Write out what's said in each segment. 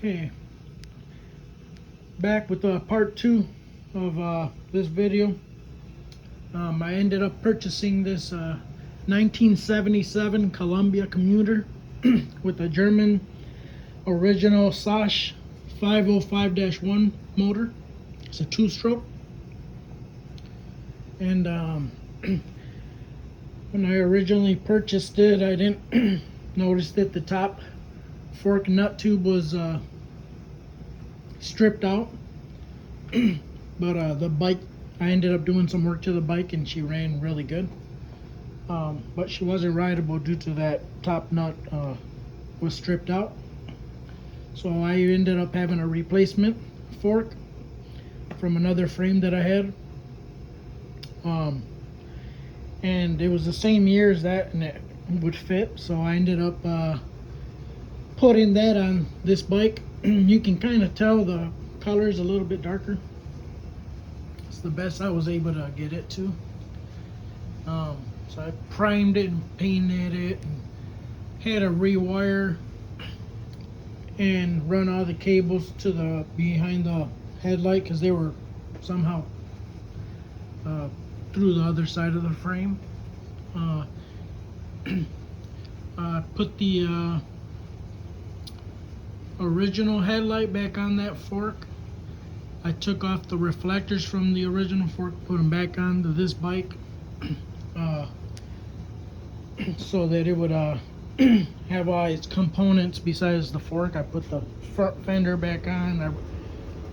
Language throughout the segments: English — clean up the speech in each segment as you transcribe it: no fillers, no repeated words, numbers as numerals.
Okay, back with part 2 of this video. I ended up purchasing this 1977 Columbia commuter with a German original Sash 505-1 motor. It's a 2-stroke. And when I originally purchased it, I didn't notice that the top fork nut tube was stripped out. But the bike, I ended up doing some work to the bike and she ran really good. But she wasn't rideable due to that top nut was stripped out. So I ended up having a replacement fork from another frame that I had. And it was the same year as that, and it would fit. So I ended up putting that on this bike. You can kind of tell the color is a little bit darker. It's the best I was able to get it to. So I primed it and painted it and had to rewire and run all the cables to the behind the headlight because they were somehow through the other side of the frame. Put the original headlight back on that fork. I took off the reflectors from the original fork, put them back onto this bike so that it would have all its components besides the fork. I put the front fender back on. I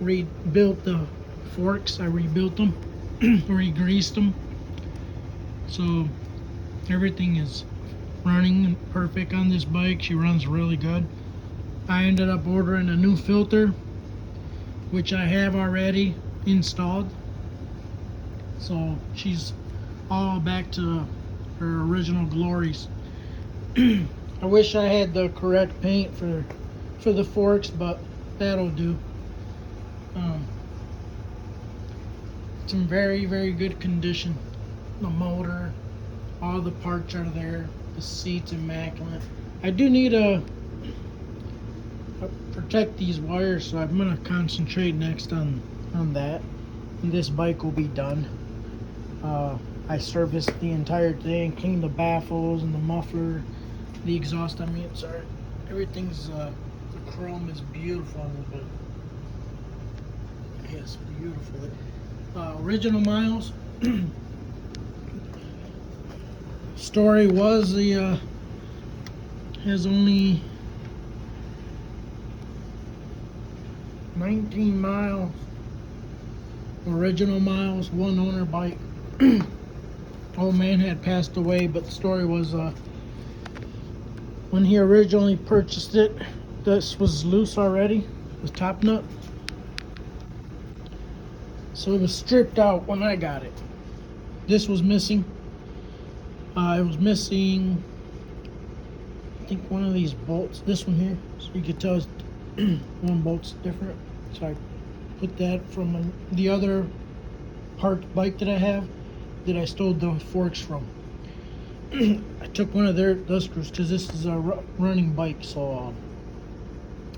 rebuilt the forks. I rebuilt them, re-greased them. So everything is running perfect on this bike. She runs really good. I ended up ordering a new filter, which I have already installed. So she's all back to her original glories. I wish I had the correct paint for the forks, but that'll do. It's in very, very good condition. The motor, all the parts are there. The seat's immaculate. I do need to protect these wires, so I'm gonna concentrate next on that, and this bike will be done. I serviced the entire thing, cleaned the baffles and the muffler, the exhaust. I mean, sorry, everything's the chrome is beautiful on the bike. Yes, beautiful. Original miles. Story was the has only 19 miles original miles, one owner bike. Old man had passed away, but the story was when he originally purchased it, this was loose already, the top nut, so it was stripped out when I got it. This was missing. It was missing, I think, one of these bolts, this one here, so you could tell one bolt's different. So I put that from the other parked bike that I have that I stole the forks from. I took one of those screws because this is a running bike, so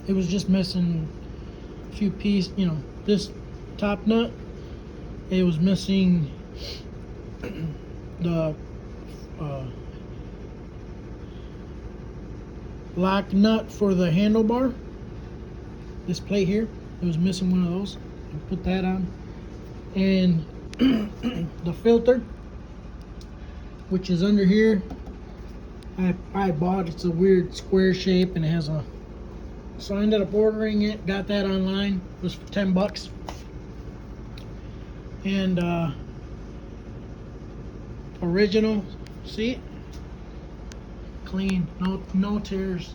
it was just missing a few pieces. You know, this top nut, it was missing the lock nut for the handlebar. This plate here, it was missing one of those. I put that on. And the filter, which is under here, I bought. It's a weird square shape and it has a, so I ended up ordering it, got that online. It was for 10 bucks. And original seat, clean, no tears.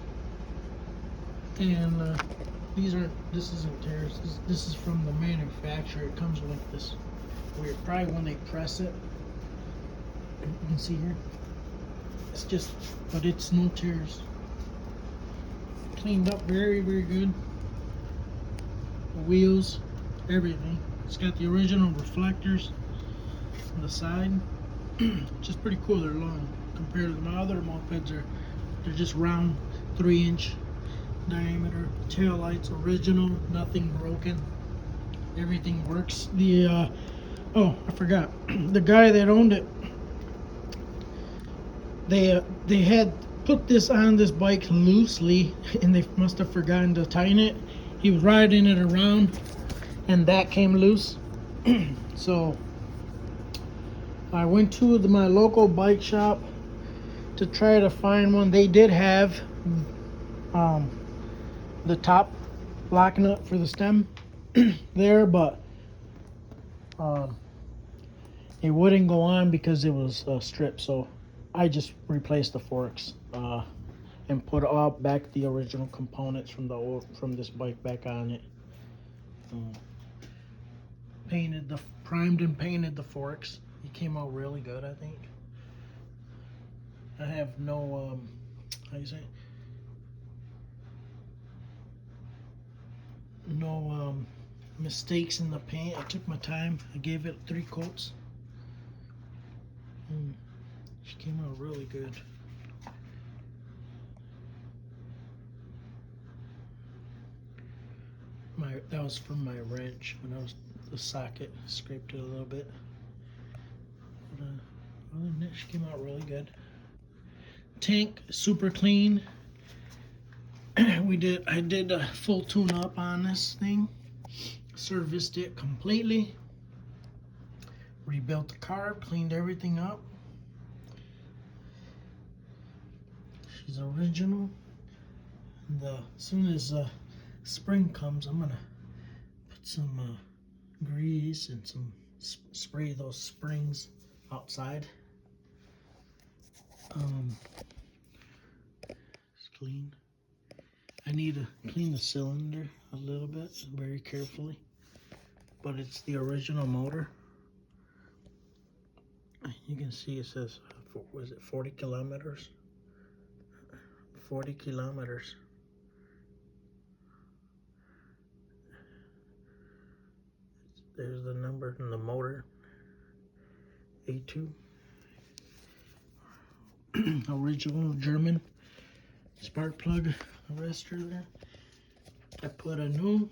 And this isn't tears. This is from the manufacturer. It comes with this weird, probably when they press it. You can see here. It's just, but it's no tears. Cleaned up very, very good. The wheels, everything. It's got the original reflectors on the side, which is pretty cool. They're long compared to my other mopeds. They're just round 3-inch diameter. Tail lights original, nothing broken. Everything works. The oh, I forgot. The guy that owned it, they had put this on this bike loosely, and they must have forgotten to tighten it. He was riding it around, and that came loose. So I went to my local bike shop to try to find one. They did have the top lock nut for the stem there, but it wouldn't go on because it was stripped. So I just replaced the forks and put all back the original components from this bike back on it. Primed and painted the forks. It came out really good, I think. I have no how you say it? No mistakes in the paint. I took my time. I gave it 3 coats. She came out really good. That was from my wrench when I was the socket. Scraped it a little bit. But, other than that, she came out really good. Tank super clean. I did a full tune up on this thing. Serviced it completely. Rebuilt the carb, cleaned everything up. She's original. And as soon as spring comes, I'm gonna put some grease and some spray those springs outside. It's clean. I need to clean the cylinder a little bit, very carefully. But it's the original motor. You can see it says, was it 40 kilometers? 40 kilometers. There's the number in the motor. A2. Original German spark plug arrestor there. I put a new,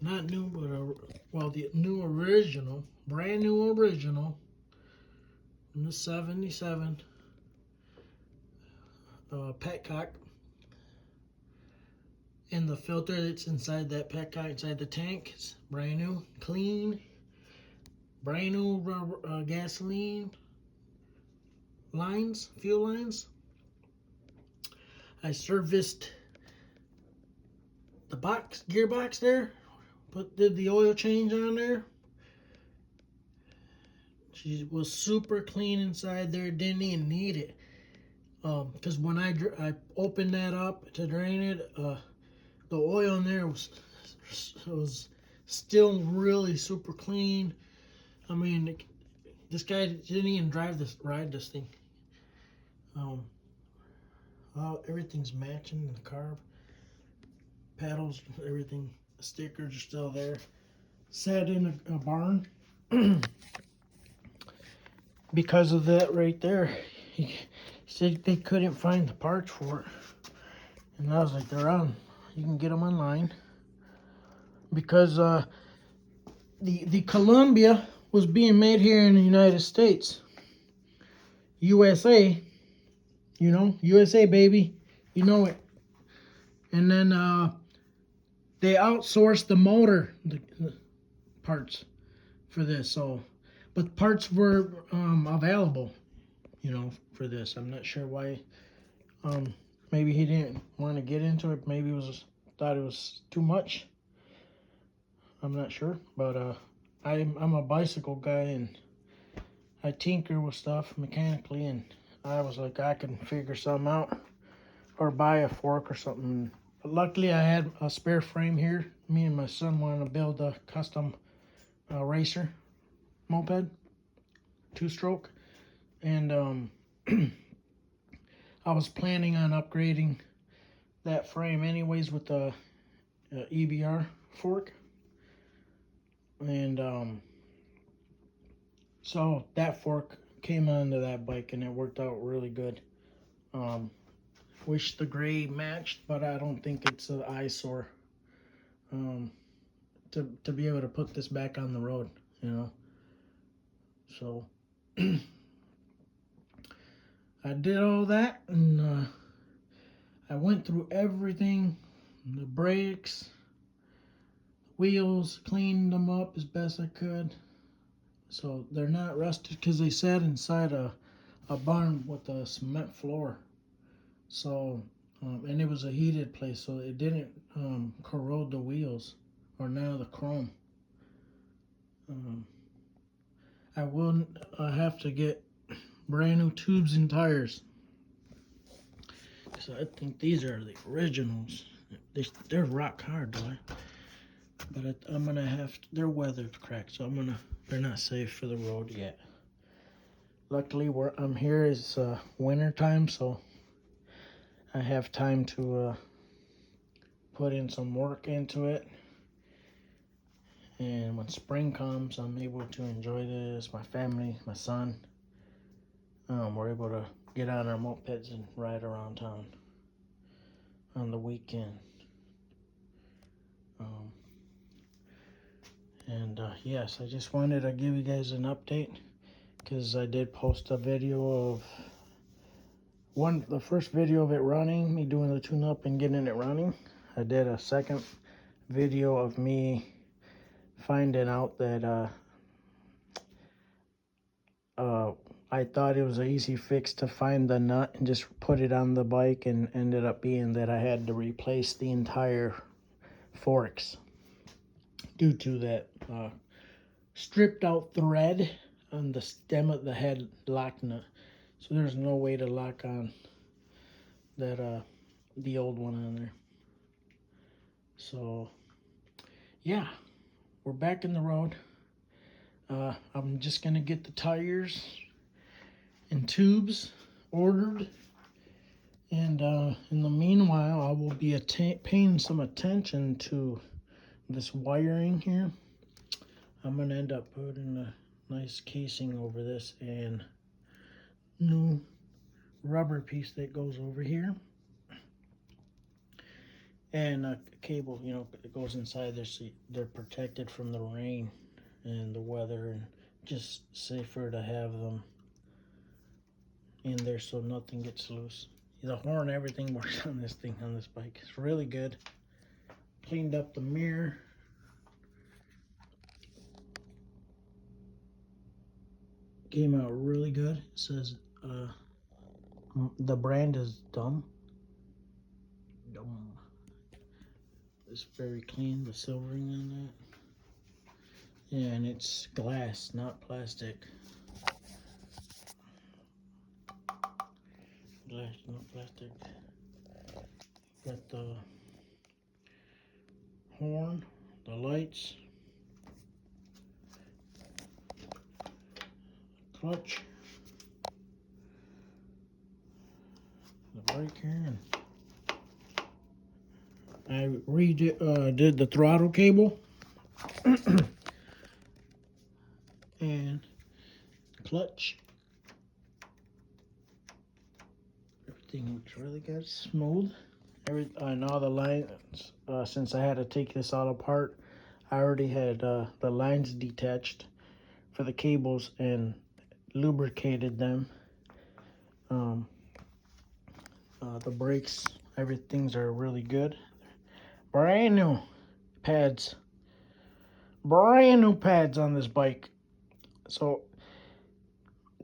not new, but the new original, brand new original from the 77 petcock. And the filter that's inside that petcock, inside the tank, it's brand new, clean, brand new gasoline lines, fuel lines. I serviced the gearbox there, did the oil change on there. She was super clean inside there, didn't even need it. Because when I opened that up to drain it, the oil in there was still really super clean. I mean, this guy didn't even ride this thing. Everything's matching the carb, paddles, everything. The stickers are still there. Sat in a barn because of that right there. He said they couldn't find the parts for it, and I was like, they're on. You can get them online because the Columbia was being made here in the United States, USA. You know, USA baby, you know it. And then they outsourced the motor, the parts for this. So, but parts were available, you know, for this. I'm not sure why. Maybe he didn't want to get into it. Maybe thought it was too much. I'm not sure, but I'm a bicycle guy and I tinker with stuff mechanically, and I was like, I can figure something out or buy a fork or something. But luckily, I had a spare frame here. Me and my son wanted to build a custom racer moped, 2-stroke, and I was planning on upgrading that frame anyways with the EBR fork, and so that fork came onto that bike and it worked out really good. Wish the gray matched, but I don't think it's an eyesore. To be able to put this back on the road, you know. So I did all that, and I went through everything, the brakes, wheels, cleaned them up as best I could. So they're not rusted because they sat inside a barn with a cement floor. So, and it was a heated place, so it didn't corrode the wheels or none of the chrome. I will have to get brand new tubes and tires. So I think these are the originals. They're rock hard though. But I'm gonna have to, they're weathered cracked, so they're not safe for the road yet. Luckily where I'm here is winter time, so I have time to put in some work into it. And when spring comes, I'm able to enjoy this. My family, my son, we're able to get on our mopeds and ride around town on the weekend. Yes, I just wanted to give you guys an update because I did post a video of the first video of it running, me doing the tune-up and getting it running. I did a second video of me finding out that I thought it was an easy fix to find the nut and just put it on the bike, and ended up being that I had to replace the entire forks due to that stripped out thread on the stem of the head lock nut. So there's no way to lock on that the old one on there. So yeah, we're back in the road. I'm just gonna get the tires and tubes ordered, and in the meanwhile I will be paying some attention to this wiring here. I'm gonna end up putting a nice casing over this and new rubber piece that goes over here, and a cable, you know, that goes inside there so they're protected from the rain and the weather, and just safer to have them in there so nothing gets loose. The horn, everything works on this thing, on this bike. It's really good. Cleaned up the mirror. Came out really good. It says the brand is Dumb. It's very clean, the silvering on that. Yeah, and it's glass, not plastic. Glass, not plastic. Got the horn, the lights, clutch, the brake here, and I did the throttle cable and clutch. Everything looks really good, smooth. And all the lines, since I had to take this all apart, I already had the lines detached for the cables and lubricated them. The brakes, everything's are really good. Brand new pads. Brand new pads on this bike. So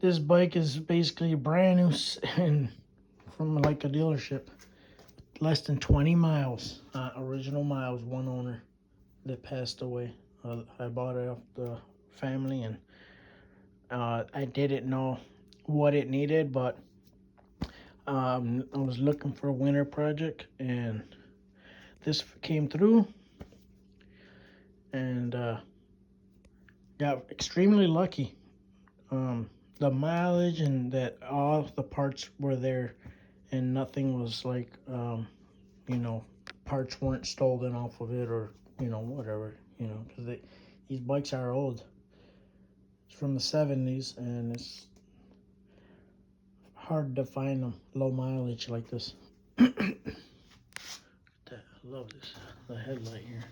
this bike is basically brand new and from like a dealership. Less than 20 miles, original miles, one owner that passed away. I bought it off the family, and I didn't know what it needed, but I was looking for a winter project, and this came through, and got extremely lucky. The mileage and that all the parts were there, and nothing was like, you know, parts weren't stolen off of it, or, you know, whatever, you know, because these bikes are old. It's from the 70s, and it's hard to find them low mileage like this. I love this, the headlight here.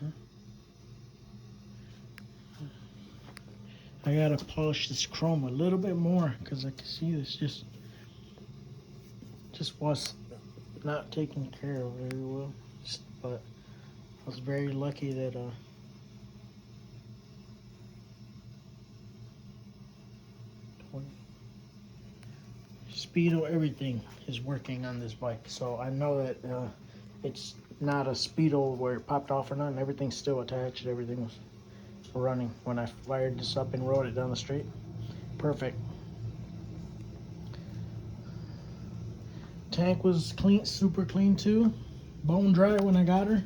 Huh? I gotta polish this chrome a little bit more because I can see this just was not taken care of very well. But I was very lucky that Speedo, everything is working on this bike. So I know that it's not a Speedo where it popped off or nothing. Everything's still attached. Everything was running when I fired this up and rode it down the street. Perfect. Tank was clean, super clean too. Bone dry when I got her.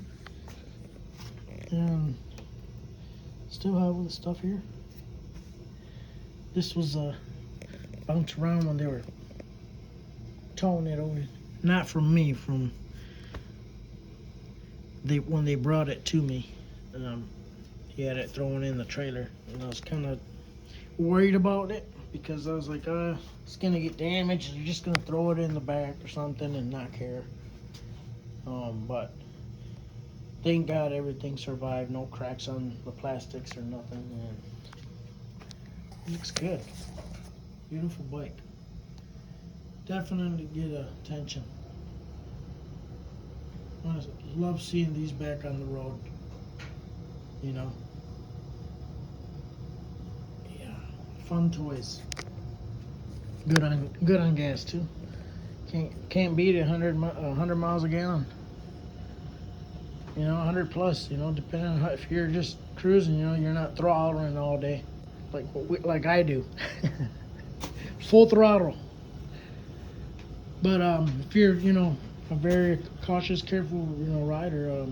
And still have all the stuff here. This was bounced around when they were towing it over. Not from me, from when they brought it to me. He had it thrown in the trailer, and I was kind of worried about it because I was like, it's gonna get damaged. You're just gonna throw it in the back or something and not care. But thank God everything survived. No cracks on the plastics or nothing. And it looks good. Beautiful bike. Definitely get attention. I love seeing these back on the road. You know. Yeah. Fun toys. Good on gas too. Can't beat it. 100 miles a gallon. You know, 100 plus. You know, depending on if you're just cruising. You know, you're not throttling all day, like I do. Full throttle. But if you're, you know, a very cautious, careful, you know, rider,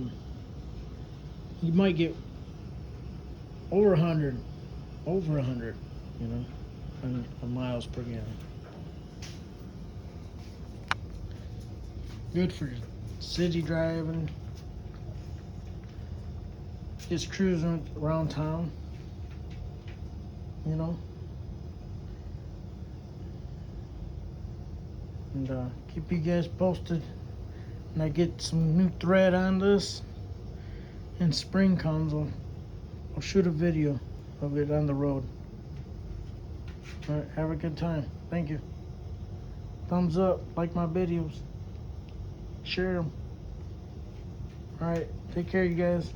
you might get over 100, you know, on miles per gallon. Good for city driving, just cruising around town, you know. And keep you guys posted when I get some new thread on this. And spring comes, I'll shoot a video of it on the road. All right, have a good time. Thank you. Thumbs up, like my videos, share them. All right, take care, you guys.